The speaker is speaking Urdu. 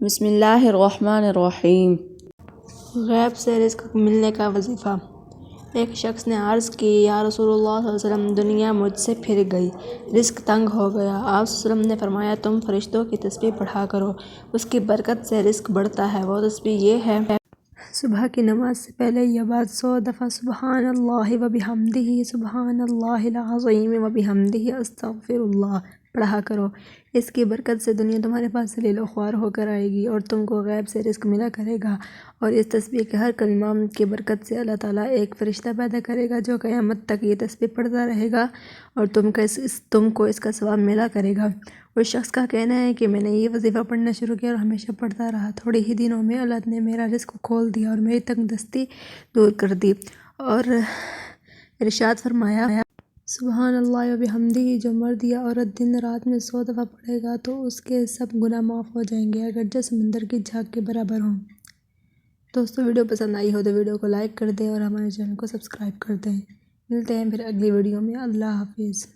بسم اللہ الرحمن الرحیم۔ غیب سے رزق ملنے کا وظیفہ۔ ایک شخص نے عرض کی، یا رسول اللہ صلی اللہ علیہ وسلم، دنیا مجھ سے پھر گئی، رزق تنگ ہو گیا۔ آپ صلی اللہ علیہ وسلم نے فرمایا، تم فرشتوں کی تسبیح پڑھا کرو، اس کی برکت سے رزق بڑھتا ہے۔ وہ تسبیح یہ ہے: صبح کی نماز سے پہلے یا بعد 100 دفعہ سبحان اللہ وبحمدہ، سبحان اللہ العظیم وبحمدہ، استغفر اللہ پڑھا کرو۔ اس کی برکت سے دنیا تمہارے پاس ذلیل و خوار ہو کر آئے گی اور تم کو غیب سے رزق ملا کرے گا۔ اور اس تسبیح کے ہر کلمہ کی برکت سے اللہ تعالیٰ ایک فرشتہ پیدا کرے گا جو قیامت تک یہ تسبیح پڑھتا رہے گا اور تم کو اس کا ثواب ملا کرے گا۔ اس شخص کا کہنا ہے کہ میں نے یہ وظیفہ پڑھنا شروع کیا اور ہمیشہ پڑھتا رہا۔ تھوڑے ہی دنوں میں اللہ نے میرا رزق کھول دیا اور میری تنگ دستی دور کر دی۔ اور ارشاد فرمایا، سبحان اللہ وبحمدہ، جو مرد یا عورت دن رات میں 100 دفعہ پڑھے گا تو اس کے سب گناہ معاف ہو جائیں گے، اگرچہ سمندر کی جھاگ کے برابر ہوں۔ دوستو، ویڈیو پسند آئی ہو تو ویڈیو کو لائک کر دیں اور ہمارے چینل کو سبسکرائب کر دیں۔ ملتے ہیں پھر اگلی ویڈیو میں۔ اللہ حافظ۔